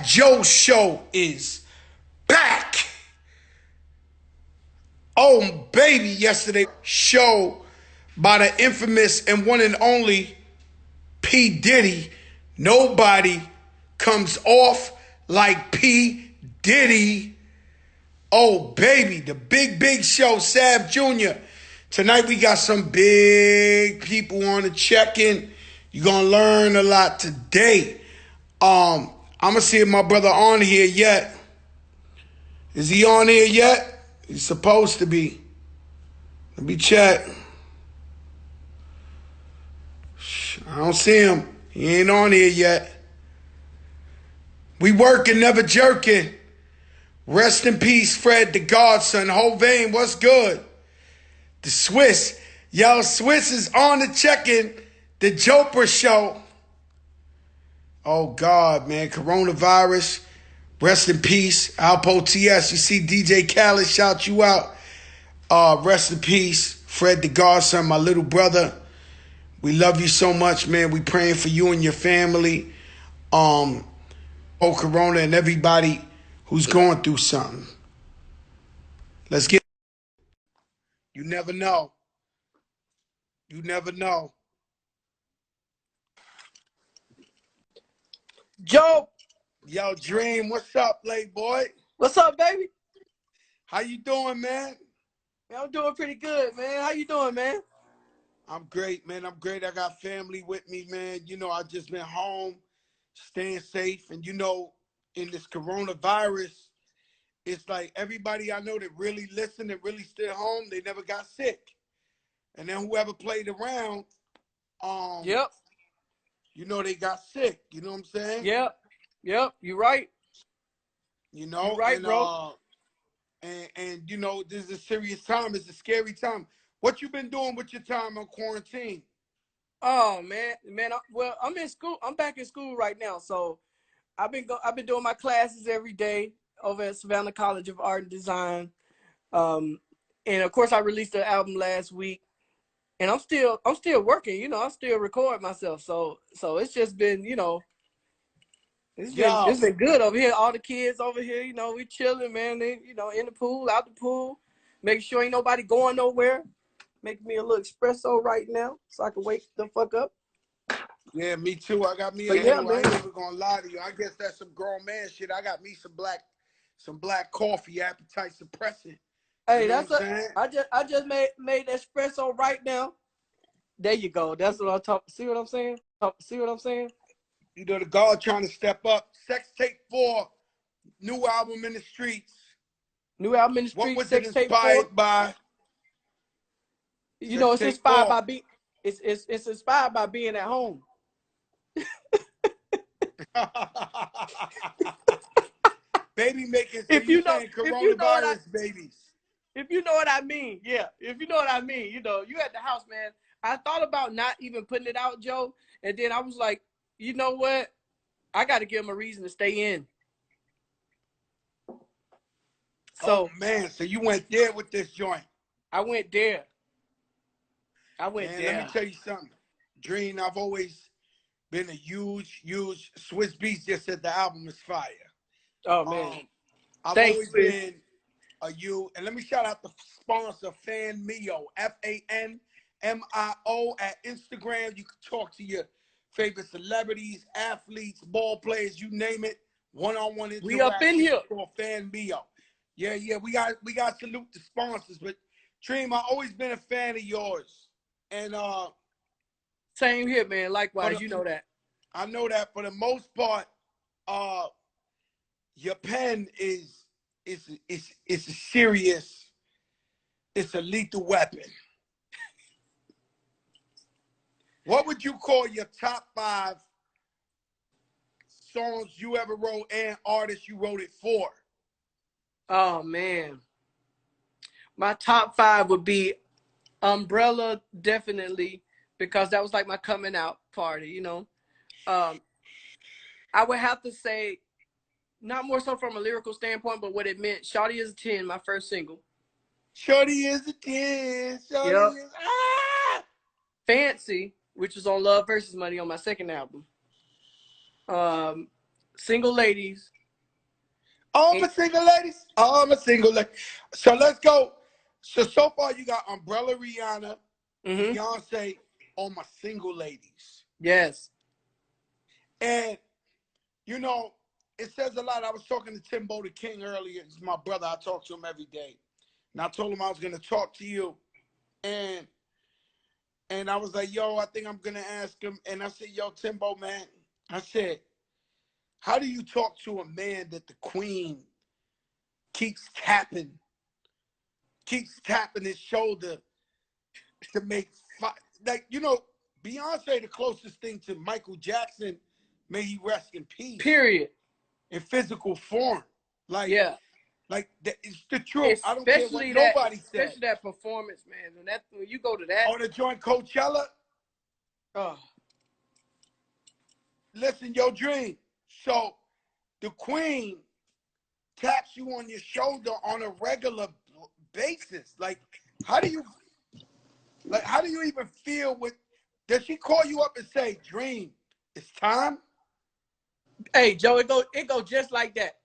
Joe show is back. Oh, baby, yesterday show by the infamous and one and only P. Diddy. Nobody comes off like P. Diddy. Oh, baby, the big show, Sav Jr. Tonight we got some big people on the check-in. You're going to learn a lot today. I'm going to see if my brother on here yet. Is he on here yet? He's supposed to be. Let me check. I don't see him. He ain't on here yet. We working, never jerking. Rest in peace, Fred the Godson. Hovain, what's good? The Swiss. Yo, Swiss is on the check-in. The Joper show. Oh, God, man. Coronavirus. Rest in peace. Alpo TS. You see DJ Khaled shout you out. Rest in peace. Fred the Godson, my little brother. We love you so much, man. We praying for you and your family. Corona and everybody who's going through something. Let's get. You never know. You never know. Joe. Yo, Dream, what's up, Playboy? What's up, baby? How you doing, man? Man, I'm doing pretty good, man. How you doing, man? I'm great, man. I'm great. I got family with me, man. You know, I just been home, staying safe. And, you know, in this coronavirus, it's like everybody I know that really listened and really stayed home, they never got sick. And then whoever played around, Yep. you know, they got sick. You know what I'm saying? Yep. You're right. You know, you're right, and, bro. And you know, this is a serious time. It's a scary time. What you been doing with your time on quarantine? Oh man, I'm in school. I'm back in school right now, so I've been doing my classes every day over at Savannah College of Art and Design. And of course, I released the album last week, and I'm still working. You know, I still record myself. So it's just been, you know, it's been good over here. All the kids over here, you know, we chilling, man. They, you know, in the pool, out the pool, making sure ain't nobody going nowhere. Making me a little espresso right now so I can wake the fuck up. Yeah, me too. I got me a yeah, little, I ain't even gonna lie to you. I guess that's some grown man shit. I got me some black coffee, appetite suppressant. Hey, you know that's I just made espresso right now. There you go. That's what I'm talking. See what I'm saying? You know, the God trying to step up. Sex Tape 4, new album in the streets. New album in the What streets. was it Sex Tape inspired 4. by? You know, it's Tape inspired 4. by it's inspired by being at home. Baby making, so If you you know, saying coronavirus babies. if you know what I mean, yeah. If you know what I mean, you know, you at the house, man. I thought about not even putting it out, Joe, and then I was like, you know what? I got to give them a reason to stay in. So, oh man, so you went there with this joint. I went there. Man, let me tell you something. Dream, I've always been a huge Swiss Beats just said the album is fire. Oh man. I've Thanks, always Swiss. been a you, and let me shout out the sponsor, FanMio, FANMIO at Instagram. You can talk to your favorite celebrities, athletes, ball players, you name it. One-on-one interaction. We up in here. For FanMio. Yeah, we got to salute the sponsors. But Dream, I've always been a fan of yours. And same here, man. Likewise, you know that. I know that for the most part, your pen is a serious, it's a lethal weapon. What would you call your top 5 songs you ever wrote and artists you wrote it for? Oh man. My top 5 would be Umbrella, definitely, because that was like my coming out party, you know. I would have to say, not more so from a lyrical standpoint, but what it meant. Shawty is a 10, my first single. Shorty is a 10. Yep. Is Fancy, which was on Love versus Money on my second album. single ladies. All my single ladies. All my single ladies. So let's go. So far you got Umbrella Rihanna, Beyonce, all my single ladies. Yes. And, you know, it says a lot. I was talking to Timbo the King earlier. He's my brother. I talk to him every day. And I told him I was going to talk to you. And I was like, yo, I think I'm going to ask him. And I said, yo, Timbo, man. I said, how do you talk to a man that the queen keeps tapping his shoulder to make like, you know, Beyonce the closest thing to Michael Jackson, may he rest in peace. Period. In physical form. Like, yeah. Like it's the truth. Especially I don't care what nobody said. Especially that performance, man. When you go to that. On the joint Coachella. Oh. Listen, yo, Dream. So the queen taps you on your shoulder on a regular basis. Like, how do you even feel with? Does she call you up and say, "Dream, it's time"? Hey, Joe, it go just like that.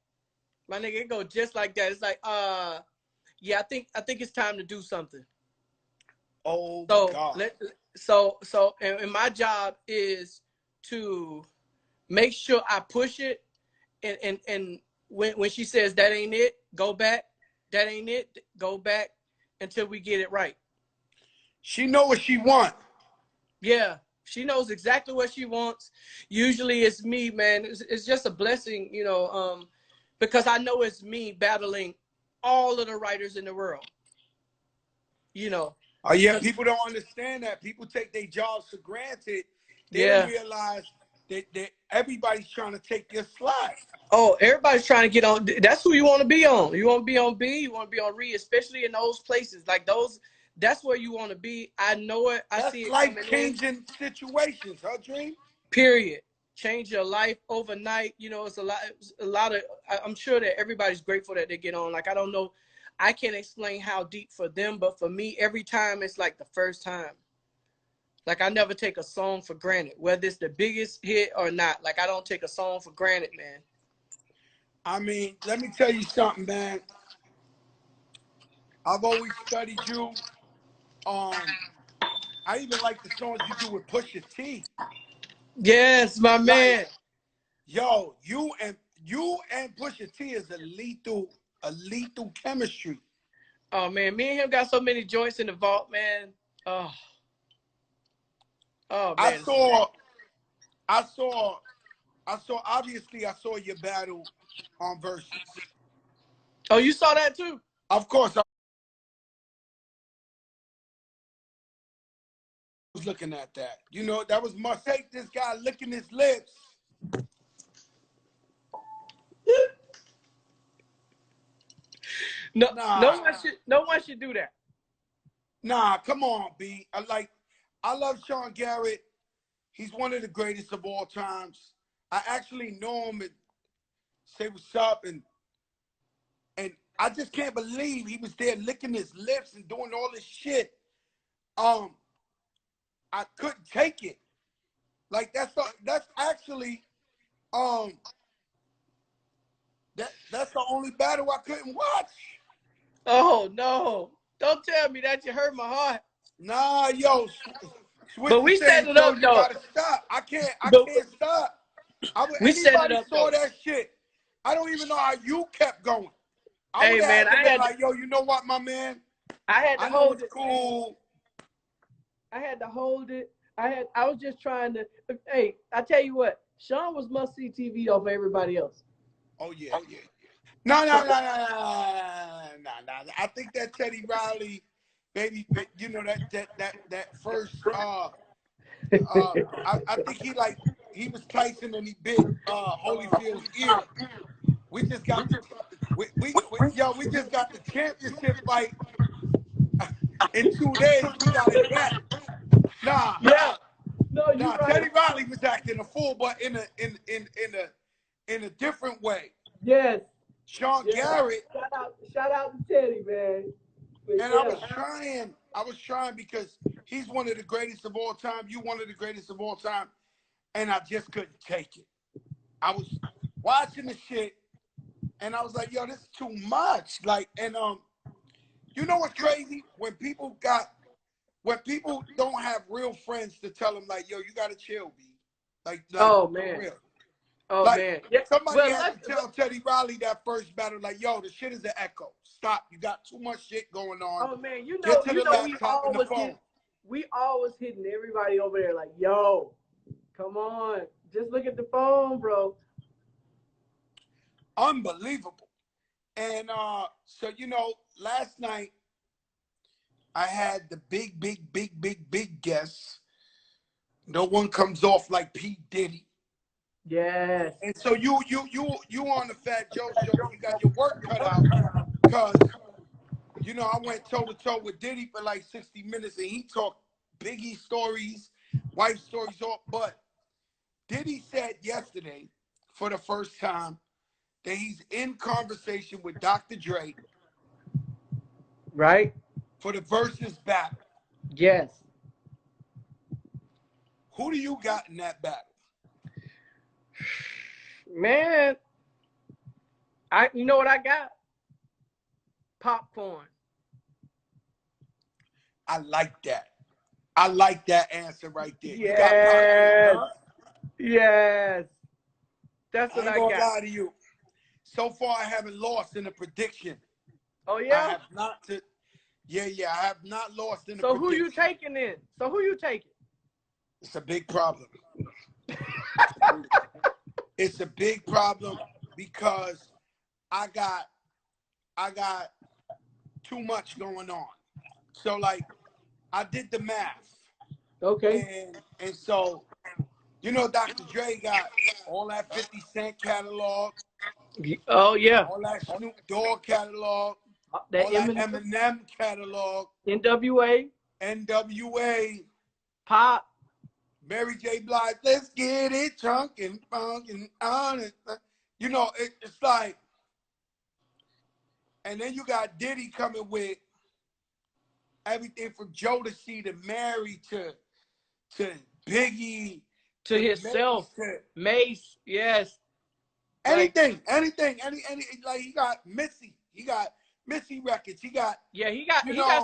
My nigga, it go just like that. It's like, yeah, I think it's time to do something. Oh God. And my job is to make sure I push it, and when she says that ain't it, go back. That ain't it, go back until we get it right. She know what she want. Yeah, she knows exactly what she wants. Usually it's me, man. It's just a blessing, you know, because I know it's me battling all of the writers in the world. You know. Oh yeah, people don't understand that. People take their jobs for granted. They don't realize that everybody's trying to take your slot. Oh, everybody's trying to get on. That's who you want to be on. You want to be on B. You want to be on Re, especially in those places like those. That's where you want to be. I know it. I see it. Life-changing situations, huh, Dream? Period. Change your life overnight. You know, it's a lot of. I'm sure that everybody's grateful that they get on. Like, I don't know. I can't explain how deep for them, but for me, every time it's like the first time. Like, I never take a song for granted, whether it's the biggest hit or not. Like, I don't take a song for granted, man. I mean, let me tell you something, man. I've always studied you. I even like the songs you do with Pusha T. Yes, my man. Like, yo, you and Pusha T is a lethal chemistry. Oh man, me and him got so many joints in the vault, man. Oh man. I saw obviously I saw your battle on Versus. Oh, you saw that too? Of course. I was looking at that. You know, that was Marseille, this guy licking his lips. No one should do that. Nah, come on, B. I love Sean Garrett. He's one of the greatest of all times. I actually know him and say what's up, and I just can't believe he was there licking his lips and doing all this shit. I couldn't take it. Like, that's actually that's the only battle I couldn't watch. Oh no! Don't tell me that. You hurt my heart. Nah, yo. But we set it up, you though. Gotta stop. I can't stop. Anybody saw that shit. I don't even know how you kept going. Hey man, I had like, yo, you know what, my man? I had to hold it. Cool. I had to hold it. I was just trying to. Hey, I tell you what, Sean was must see TV over everybody else. Oh yeah. No. I think that Teddy Riley, baby, you know that first. I think he was Tyson and he bit Holyfield's ear. We just got we just got the championship fight in 2 days. We got it back. Nah. Teddy Riley was acting a fool, but in a different way. Yes. Sean Garrett. Shout out to Teddy, man. But and yeah. I was trying because he's one of the greatest of all time. You one of the greatest of all time. And I just couldn't take it. watching the shit, and I was like, yo, this is too much. Like, and you know what's crazy? When people don't have real friends to tell them, like, yo, you gotta chill, B. Like Oh for man. real. Oh Like man. Yeah. somebody Well, had to tell Teddy Riley that first battle, like, yo, the shit is an echo. Stop. You got too much shit going on. oh man, Get to the we laptop and the always phone. hitting everybody over there like, yo, come on, just look at the phone, bro. Unbelievable. And so last night I had the big guests. No one comes off like P. Diddy. Yes. And so you on the Fat Joe show, you got your work cut out because I went toe to toe with Diddy for like 60 minutes and he talked Biggie stories, wife stories, all. But Diddy said yesterday for the first time that he's in conversation with Dr. Dre, right? For the versus battle. Yes. Who do you got in that battle? Man, you know what I got? Popcorn. I like that. I like that answer right there. Yes. You got popcorn, huh? Yes. That's what I ain't I gonna got. lie to you. So far, I haven't lost in a prediction. Oh yeah. I have not. I have not lost in a So prediction. who you taking then? It's a big problem. It's a big problem because I got too much going on. So like I did the math. Okay. And so Dr. Dre got all that 50 Cent catalog. Oh yeah. All that Snoop Dogg catalog. That all that Eminem catalog. NWA. Pop. Mary J. Blige, let's get it drunk and funk and on it. It's like, and then you got Diddy coming with everything from Jodeci to Mary to Biggie to himself, Mace, yes. Anything, any like he got Missy records. He got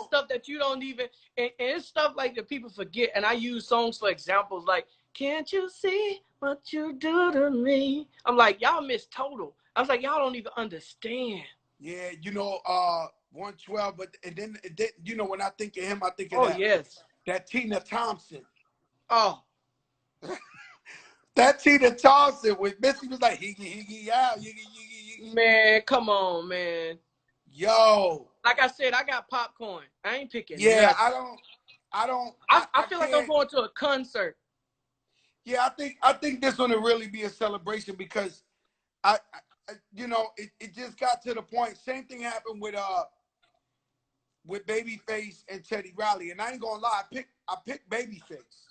stuff that you don't even, and it's stuff like that people forget. And I use songs for examples like, can't you see what you do to me? I'm like, y'all miss total. I was like, y'all don't even understand. Yeah, 112, but and then when I think of him, I think of that Tina Thompson. Oh. That Tina Thompson with Missy was like higgy out, higgy. Man, come on, man. Yo. Like I said, I got popcorn. I ain't picking. Yeah, nothing. I feel like I'm going to a concert. Yeah, I think this one will really be a celebration because it just got to the point. Same thing happened with Babyface and Teddy Riley, and I ain't gonna lie, I picked Babyface.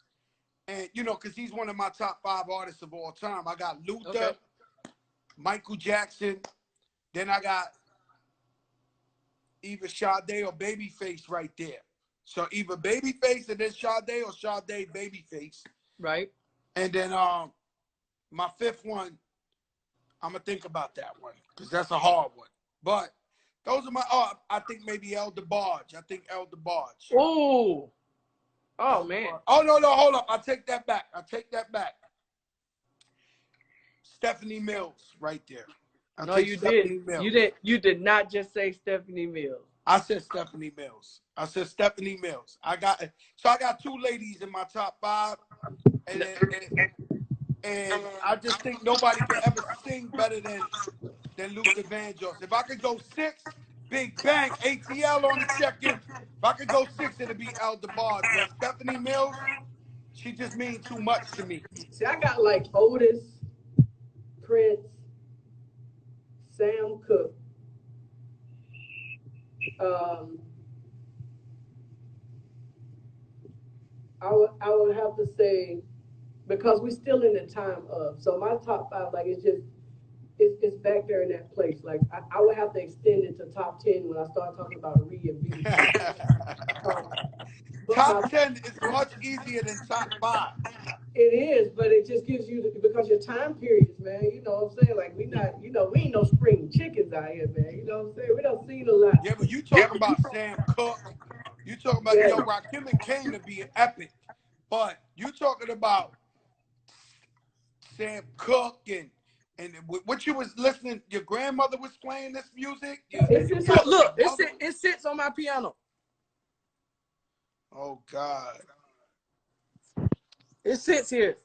And, because he's one of my top 5 artists of all time. I got Luther, Michael Jackson. Then I got either Sade or Babyface right there. So either Babyface and then Sade or Sade, Babyface. Right. And then my 5th one, I'm going to think about that one because that's a hard one. But those are I think maybe El DeBarge. Oh, man. Oh, no, hold up. I'll take that back. Stephanie Mills right there. No, you did. You did not just say Stephanie Mills. I said Stephanie Mills. I got 2 ladies in my top 5. And I just think nobody can ever sing better than Luther Vandross. If I could go 6, Big Bang, ATL on the check-in. If I could go 6, it'd be El DeBarge. But Stephanie Mills, she just means too much to me. See, I got like Otis, Prince, Sam Cooke. I would have to say, because we're still in the time of, so my top 5, like it's back there in that place. Like I would have to extend it to top 10 when I start talking about re-and-B. Top 10 is much easier than top 5. It is, but it just gives you because your time periods, man. You know what I'm saying? Like we not, we ain't no spring chickens out here, man. You know what I'm saying? We don't see a lot. Yeah, but you talking about Sam Cooke. You talking about, Yeah. Rakim and came to be epic. But you talking about Sam Cooke and what you was listening, your grandmother was playing this music? It's Your just Look, mother? it sits on my piano. Oh, God. It sits here.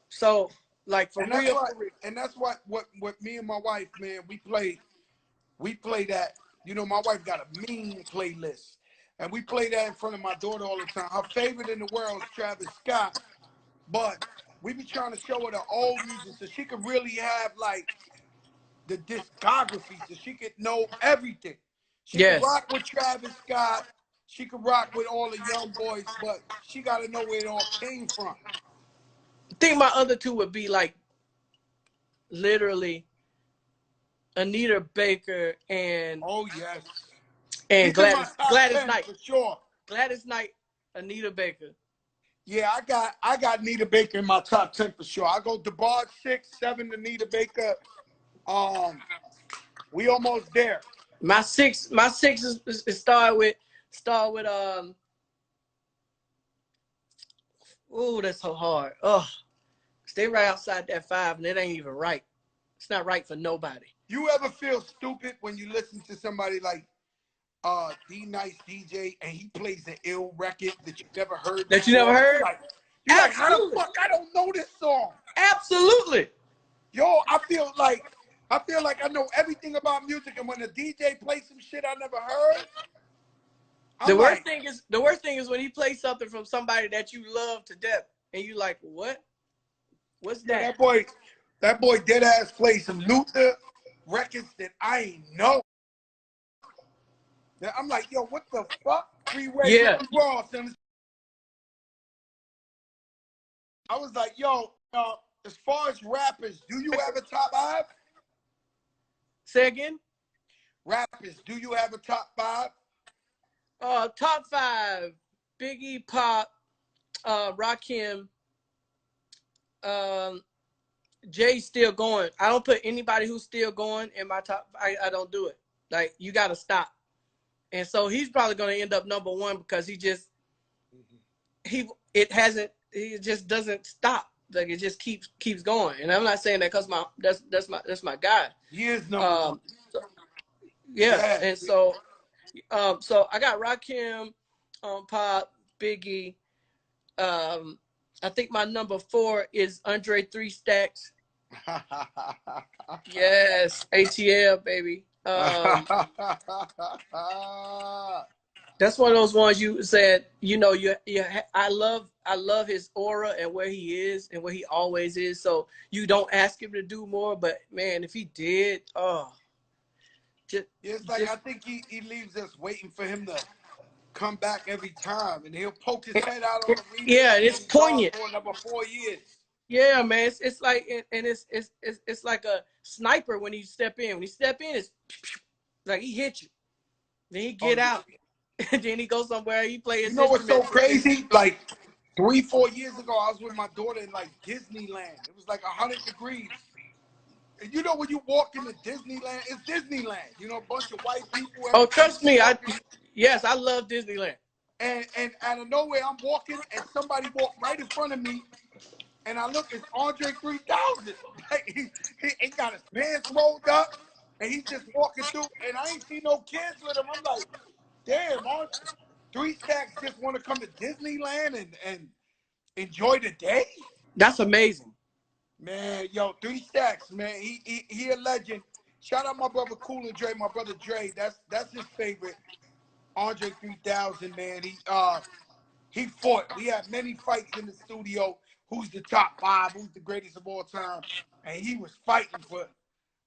So, like, for And that's real, what for real. and that's what me and my wife, man, we play that. My wife got a mean playlist. And we play that in front of my daughter all the time. Her favorite in the world is Travis Scott. But we be trying to show her the old music so she could really have like the discography, so she could know everything. She could Yes. rock with Travis Scott. She could rock with all the young boys, but she got to know where it all came from. I think my other two would be like literally Anita Baker Oh yes, and she's in my top Gladys 10 Knight. for sure. Gladys Knight, Anita Baker. Yeah, I got Anita Baker in my top 10 for sure. I go DeBarge 6, 7 Anita Baker. We almost there. My six is start with. Oh, that's so hard. Oh, stay right outside that 5, and it ain't even right. It's not right for nobody. You ever feel stupid when you listen to somebody like D Nice DJ and he plays an ill record that you never heard That you never before? heard? You're like, how the Absolutely. fuck I don't know this song? Absolutely. Yo, I feel like I know everything about music, and when the DJ plays some shit I never heard, The I'm worst like, thing is when he plays something from somebody that you love to death, and you like, what? What's yeah, that? that boy dead ass plays some Luther records that I ain't know. I'm like, yo, what the fuck? Freeway Yeah. Ricky Ross. And I was like, yo, as far as rappers, do you have a top 5? Say again. Rappers, do you have a top 5? Top 5: Biggie, Pop, Rakim, Jay's still going. I don't put anybody who's still going in my top. I don't do it. Like, you got to stop. And so he's probably going to end up number 1 because he just he just doesn't stop. Like, it just keeps going. And I'm not saying that because that's my guy. He is number 1. So, yeah. Yeah. And so so I got Rakim, Pop, Biggie. I think my number 4 is Andre 3 Stacks. Yes, ATL baby. That's one of those ones you said. I love his aura and where he is and where he always is. So you don't ask him to do more, but man, if he did, It's like I think he leaves us waiting for him to come back every time, and he'll poke his head out on the remix. Yeah, and it's he's poignant. gone for another 4 years. Yeah, man, it's like, and it's like a sniper when he step in. When he step in, it's like he hit you, then he get out, and then he goes somewhere. He play his You know what's so instruments. crazy? Like 3-4 years ago, I was with my daughter in like Disneyland. It was like 100 degrees. And when you walk into Disneyland, it's Disneyland. A bunch of white people. Oh, trust me, yes, I love Disneyland. And out of nowhere, I'm walking, and somebody walked right in front of me, and I look, it's Andre 3000. Like, he got his pants rolled up, and he's just walking through, and I ain't see no kids with him. I'm like, damn, 3 Stacks just want to come to Disneyland and enjoy the day? That's amazing. Man, yo, 3 Stacks, man, he a legend. Shout out my brother Cool and Dre, my brother Dre. That's his favorite. Andre 3000, man. He fought. We had many fights in the studio. Who's the top 5? Who's the greatest of all time? And he was fighting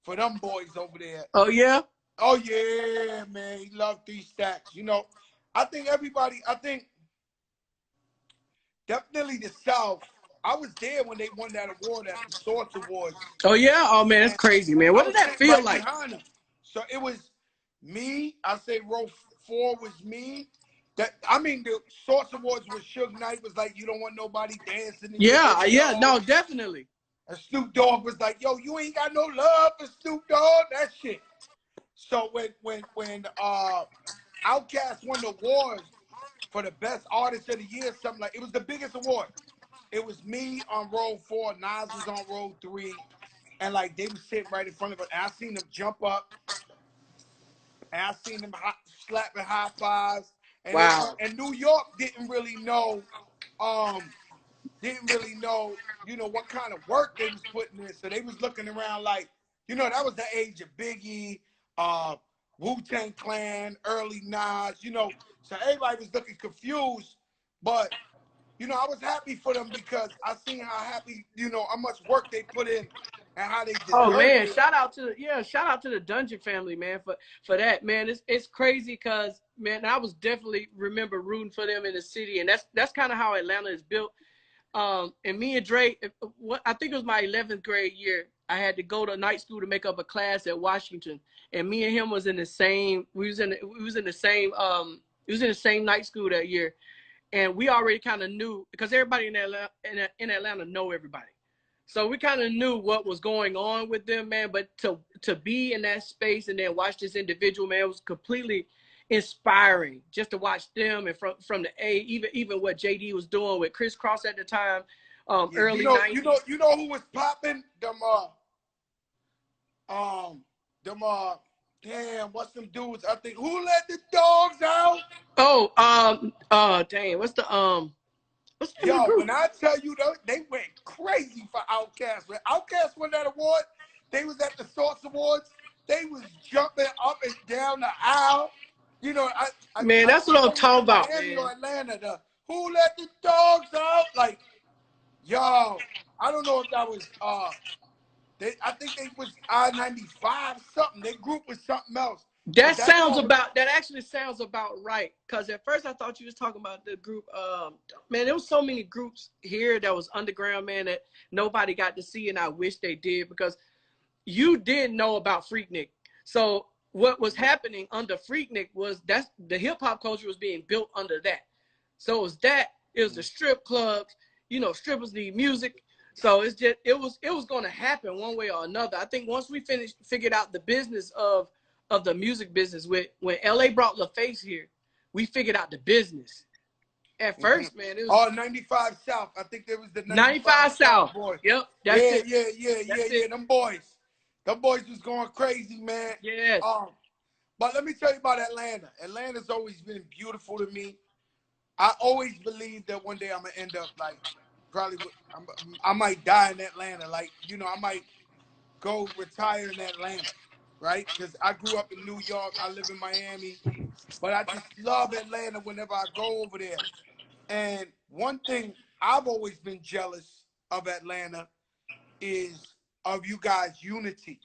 for them boys over there. Oh yeah. Oh yeah, man. He loved 3 Stacks. I think definitely the South. I was there when they won that award at the Source Awards. Oh yeah. Oh man, it's crazy, man. What did that feel like? Behind them. So it was me. I say row 4 was me. That I mean, the Source Awards with Suge Knight was like, you don't want nobody dancing in your Yeah, yeah, video. no, definitely. And Snoop Dogg was like, yo, you ain't got no love for Snoop Dogg, that shit. So when Outkast won the awards for the best artist of the year, something like, it was the biggest award. It was me on row 4, Nas was on row 3, and like they were sitting right in front of us. And I seen them jump up, and I seen them slapping high fives. And Wow. and New York didn't really know, what kind of work they was putting in. So they was looking around like, that was the age of Biggie, Wu-Tang Clan, early Nas, So everybody was looking confused, but I was happy for them because I seen how happy, how much work they put in and how they Oh deserved man, it. shout out to the Dungeon family, man, for that, man. It's crazy because, man, I was definitely remember rooting for them in the city, and that's kind of how Atlanta is built. And me and Dre, I think it was my 11th grade year. I had to go to night school to make up a class at Washington, and me and him was in the same. We was in the same night school that year, and we already kind of knew because everybody in Atlanta know everybody. So we kind of knew what was going on with them, man. But to be in that space and then watch this individual, man, it was completely inspiring just to watch them and from the even what JD was doing with Chris Cross at the time, Yeah, early 90s. you know who was popping? Damn, what's them dudes? I think, who let the dogs out? Oh, dang, what's the name of the Yo, group? when I tell you, they went crazy for Outkast. When Outkast won that award, they was at the Source Awards. They was jumping up and down the aisle. I Man, that's what think I'm that was talking in about, Miami man. or Atlanta. The Who Let the Dogs Out? Like, yo, I don't know if that was I think they was I-95 something. Their group was something else. But That actually sounds about right. Cause at first I thought you was talking about the group. Man, there was so many groups here that was underground, man, that nobody got to see, and I wish they did because you did know about Freaknik. So what was happening under Freaknik was that's the hip hop culture was being built under that. So it was the strip clubs, strippers need music. So it was going to happen one way or another. I think once we figured out the business of the music business when LA brought LaFace here, we figured out the business. At first, man, it was 95 South. I think there was the 95 95 South South. boys. Yep, that's Yeah, it. yeah, yeah, yeah, That's yeah. it. Them boys was going crazy, man. Yes. But let me tell you about Atlanta. Atlanta's always been beautiful to me. I always believed that one day I'm gonna end up like probably I might die in Atlanta. Like, I might go retire in Atlanta, right? Because I grew up in New York. I live in Miami, but I just love Atlanta whenever I go over there. And one thing I've always been jealous of Atlanta is of you guys' unity.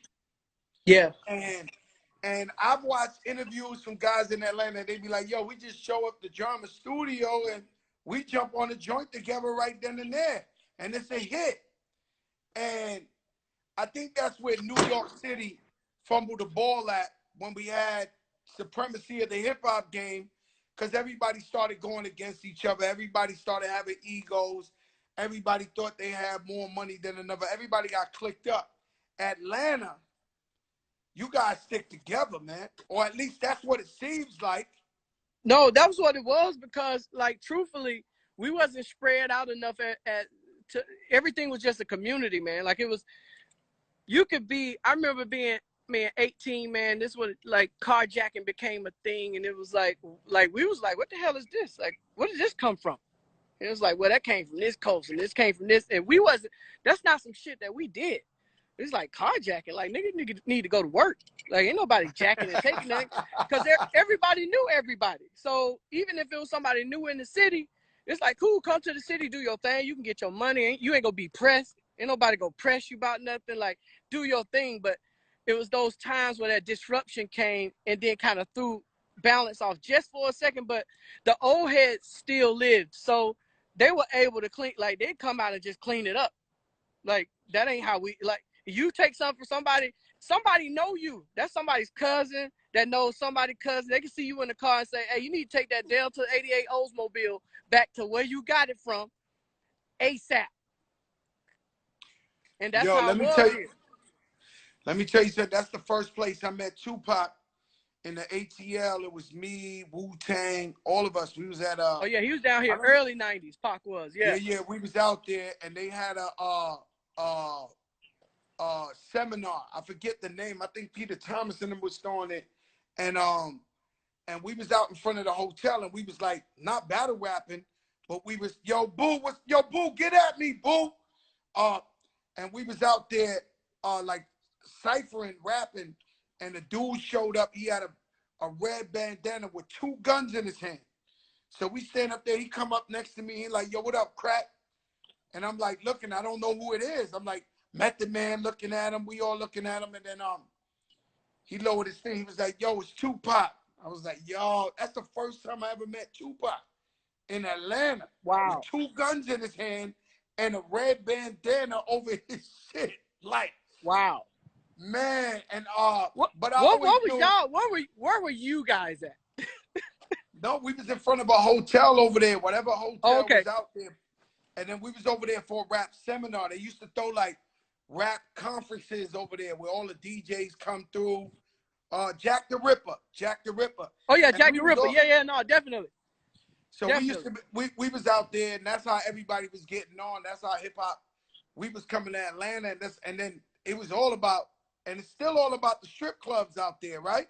Yeah. And I've watched interviews from guys in Atlanta. They be like, "Yo, we just show up the drama studio and we jump on a joint together right then and there, and it's a hit." And I think that's where New York City fumbled the ball at when we had supremacy of the hip hop game, because everybody started going against each other. Everybody started having egos. Everybody thought they had more money than another. Everybody got clicked up. Atlanta, you guys stick together, man. Or at least that's what it seems like. No, that was what it was because, like, truthfully, we wasn't spread out enough to everything was just a community, man. Like, it was, you could be, I remember being, man, 18, man, this was like carjacking became a thing. And it was like we was like, what the hell is this? Like, where did this come from? And it was like, well, that came from this coast and this came from this. And that's not some shit that we did. It's like carjacking. Like, niggas need to go to work. Like, ain't nobody jacking and taking that because everybody knew everybody. So even if it was somebody new in the city, it's like, cool, come to the city, do your thing. You can get your money. You ain't gonna be pressed. Ain't nobody gonna press you about nothing. Like, do your thing. But it was those times where that disruption came and then kind of threw balance off just for a second. But the old heads still lived. So they were able to clean, like, they'd come out and just clean it up. Like, that ain't how we, like, you take something from somebody know you. That's somebody's cousin. that knows somebody cousin. They can see you in the car and say, hey, you need to take that Delta 88 Oldsmobile back to where you got it from ASAP. And that's Yo, how it was here. let me tell you something. That's the first place I met Tupac in the ATL. It was me, Wu-Tang, all of us. We was at Oh yeah, he was down here early 90s. Pac was, yeah. Yeah, we was out there and they had a seminar. I forget the name. I think Peter Thomas and them was throwing it. And we was out in front of the hotel and we was like not battle rapping, but we was Boo, get at me, Boo. And we was out there like ciphering, rapping, and the dude showed up. He had a red bandana with 2 guns in his hand. So we stand up there. He come up next to me. He like, yo, what up, crack? And I'm like looking. I don't know who it is. I'm like, Method Man looking at him. We all looking at him. And then he lowered his thing. He was like, yo, it's Tupac. I was like, yo, that's the first time I ever met Tupac in Atlanta. Wow. With 2 guns in his hand and a red bandana over his shit. Like, wow. Man, and what was where were you guys at? No, we was in front of a hotel over there, whatever hotel was out there. And then we was over there for a rap seminar. They used to throw like rap conferences over there where all the DJs come through. Jack the Ripper. Oh yeah, Jack the Ripper. Yeah, no, definitely. So we was out there, and that's how everybody was getting on. That's how hip hop. We was coming to Atlanta, and then it was all about, and it's still all about the strip clubs out there, right?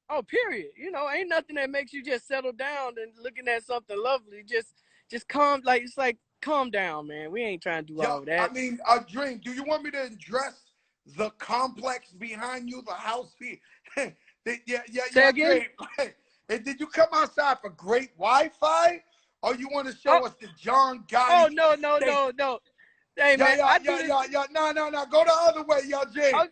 Oh, period. You know, ain't nothing that makes you just settle down and looking at something lovely. Just calm, like it's like calm down, man. We ain't trying to do all that. I mean, Dream, do you want me to address the complex behind you, the house? Say again? Dream. And did you come outside for great Wi-Fi, or you want to show us the John Gotti? Oh no. Hey man, no. Go the other way, y'all, Jay. I'm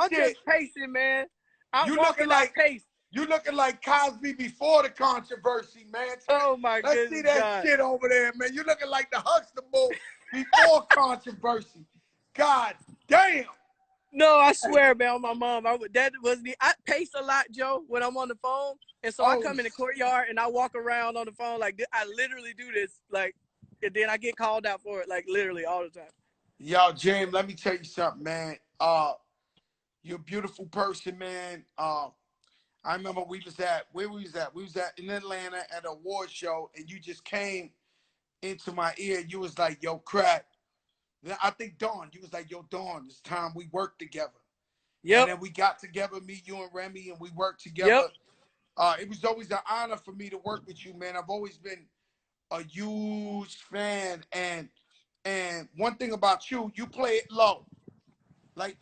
just pacing, man. I'm walking like pace. You looking like Cosby before the controversy, man. Oh my goodness. Let's see that shit over there, man. You looking like the Huxtable before controversy. God damn. No, I swear, man, on my mom. I pace a lot, Joe, when I'm on the phone. And so I come in the courtyard and I walk around on the phone like this. I literally do this, like, and then I get called out for it, like literally all the time. Yo, James, let me tell you something, man. You're a beautiful person, man. I remember we was at in Atlanta at an award show, and you just came into my ear. You was like, yo, crack. I think Dawn, you was like, yo, Dawn, it's time we work together. Yep. And then we got together, me, you, and Remy, and we worked together. Yep. It was always an honor for me to work with you, man. I've always been a huge fan, and one thing about you play it low. Like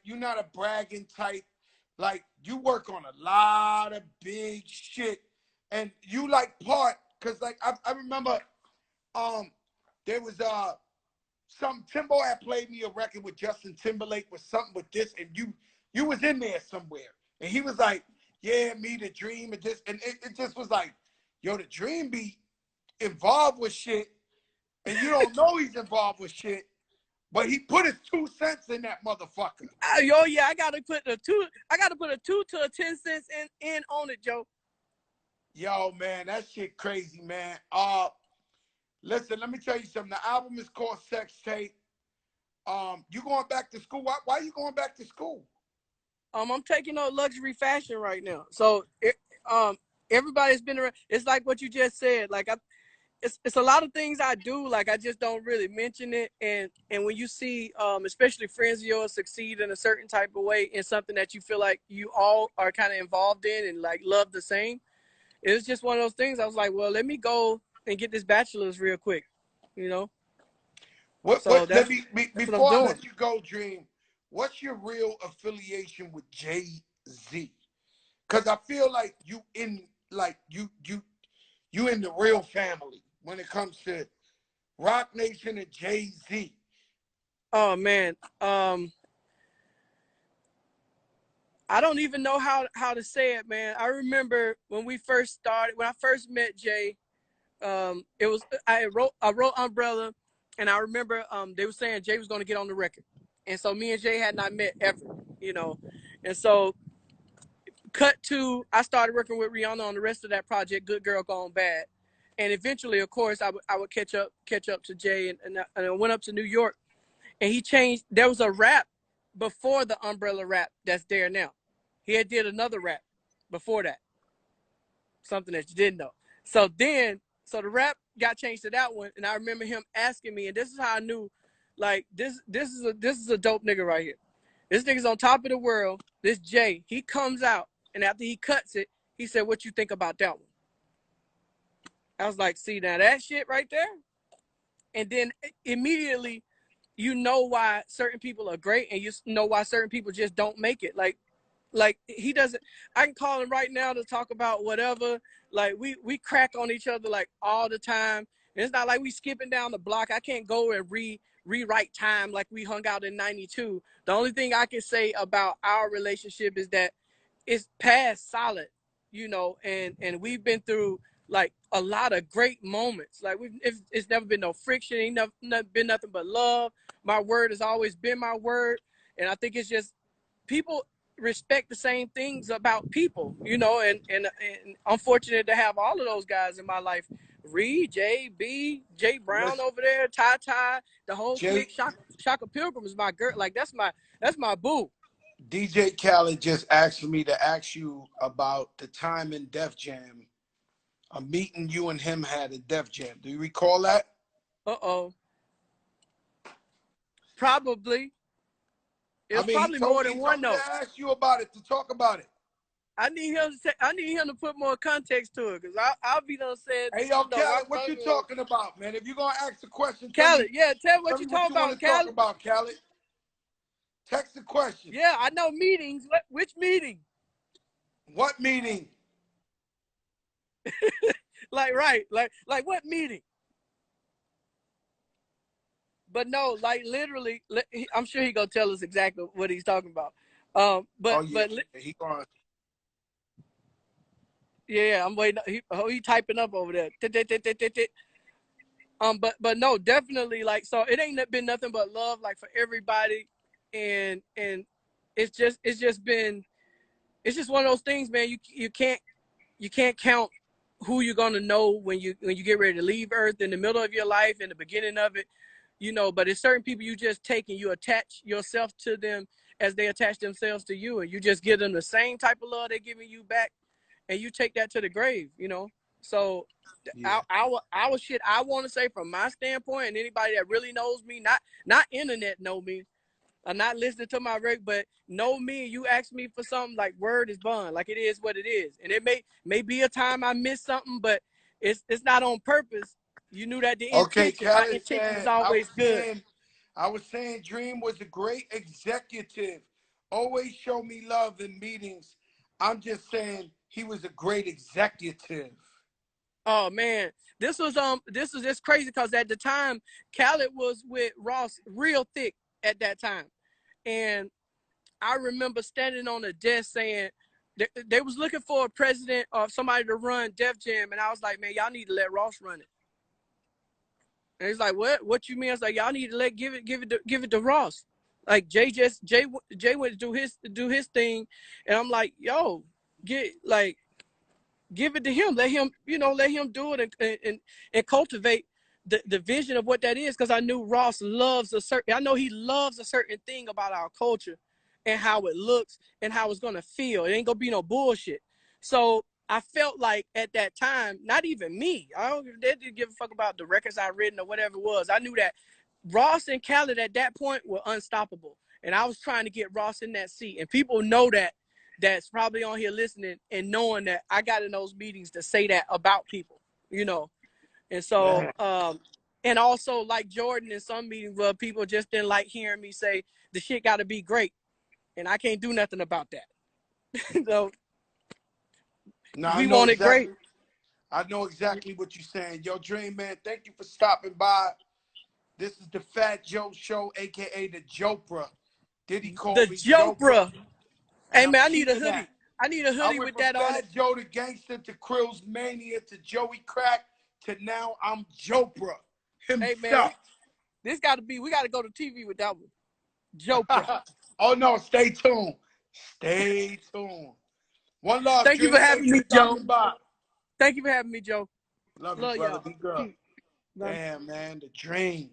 you're not a bragging type. Like, you work on a lot of big shit, and you like part, cause like I remember, there was some Timbo had played me a record with Justin Timberlake with something with this, and you was in there somewhere, and he was like, yeah, me, the Dream, and this, and it just was like, yo, the Dream be involved with shit, and you don't know he's involved with shit. But he put his 2 cents in that motherfucker. Oh yeah, I gotta put a 2 to a 10 cents in on it, Joe. Yo, man, that shit crazy, man. Listen, let me tell you something. The album is called Sex Tape. You going back to school? Why are you going back to school? I'm taking on luxury fashion right now. So everybody's been around. It's like what you just said. Like it's a lot of things I do, like I just don't really mention it. And when you see, especially friends of yours succeed in a certain type of way in something that you feel like you all are kind of involved in and like love the same, it's just one of those things. I was like, well, let me go and get this bachelor's real quick, you know? Before I let you go, Dream, what's your real affiliation with Jay-Z? Because I feel like you in the real family when it comes to Rock Nation and Jay-Z. Oh man, I don't even know how to say it, man. I remember when I first met Jay, I wrote Umbrella, and I remember they were saying Jay was going to get on the record, and so me and Jay had not met ever, you know, and so cut to, I started working with Rihanna on the rest of that project, Good Girl Gone Bad. And eventually, of course, I would catch up to Jay, and I went up to New York, and he changed. There was a rap before the Umbrella rap that's there now. He had did another rap before that, something that you didn't know. So the rap got changed to that one, and I remember him asking me, and this is how I knew, like, this is a dope nigga right here. This nigga's on top of the world. This Jay, he comes out, and after he cuts it, he said, "What you think about that one?" I was like, "See, now that shit right there." And then immediately, you know why certain people are great, and you know why certain people just don't make it. Like he doesn't. I can call him right now to talk about whatever. Like we crack on each other like all the time. And it's not like we skipping down the block. I can't go and rewrite time like we hung out in '92. The only thing I can say about our relationship is that it's past solid, you know, and we've been through like a lot of great moments. Like it's never been no friction, ain't never been nothing but love. My word has always been my word, and I think it's just people respect the same things about people, you know, and I'm fortunate to have all of those guys in my life. Reed, J B, Jay Brown Listen, over there, Ty, the whole Jay, clique. Shaka Pilgrim is my girl. Like that's my boo. DJ Khaled just asked me to ask you about the time in Def Jam, a meeting you and him had at Def Jam. Do you recall that? Uh-oh. Probably. It I was mean, probably more he than told one me to though. ask you about it, to talk about it. I need him to put more context to it, because I'll be done said, Hey, yo, you know, Khaled, what you talking about, man? If you're going to ask a question, Khaled, yeah, tell tell what me you what talking you want about, to talk Khaled. about, Khaled. Text the question. Yeah, I know meetings. Which meeting? What meeting? Like, right, like what meeting? But no, like literally, I'm sure he gonna tell us exactly what he's talking about. Oh, But yeah, he going. yeah, I'm waiting. He typing up over there. But no, definitely, like, so it ain't been nothing but love, like, for everybody, and it's just one of those things, man. You can't count who you're gonna know when you get ready to leave Earth, in the middle of your life, in the beginning of it, you know. But it's certain people you just take and you attach yourself to them as they attach themselves to you, and you just give them the same type of love they're giving you back, and you take that to the grave, you know. So Yeah. our shit, I want to say from my standpoint, and anybody that really knows me, not internet know me, or not listening to my rec, but know me, you ask me for something, like, word is bond, like, it is what it is. And it may be a time I miss something, but it's not on purpose. You knew that the Okay, intention, my Khaled intention is said, always good. I was saying Dream was a great executive. Always show me love in meetings. I'm just saying he was a great executive. Oh man, this was just crazy, because at the time Khaled was with Ross real thick at that time. And I remember standing on the desk saying they was looking for a president or somebody to run Def Jam, and I was like, man, y'all need to let Ross run it. And he's like, what you mean? I was like, y'all need to give it to Ross. Like Jay went to do his thing, and I'm like, yo, give it to him. Let him, let him do it, and cultivate the vision of what that is. Because I knew Ross loves I know he loves a certain thing about our culture and how it looks and how it's gonna feel. It ain't gonna be no bullshit. So I felt like at that time, not even me, they didn't give a fuck about the records I written or whatever it was. I knew that Ross and Khaled at that point were unstoppable. And I was trying to get Ross in that seat. And people know that's probably on here listening and knowing that I got in those meetings to say that about people, you know. And so, and also, like Jordan, in some meetings where people just didn't like hearing me say the shit got to be great, and I can't do nothing about that. So Now we want it great. I know exactly what you're saying. Yo, Dream Man, thank you for stopping by. This is the Fat Joe Show, aka the Jopra. Diddy The called me Jopra, Jopra. and Hey I'm man, I need a keeping that. hoodie. I need a I hoodie went with from that on it. Fat Joe to Gangster to Krill's Mania to Joey Crack to now I'm Jopra Hey man, himself. we got to go to TV with that one. Jopra. Oh no, stay tuned. Stay tuned. One love. Thank you for having me, Joe. By. Thank you for having me, Joe. Love you, Love brother. y'all. Be good. Love you. Damn, man, the dream.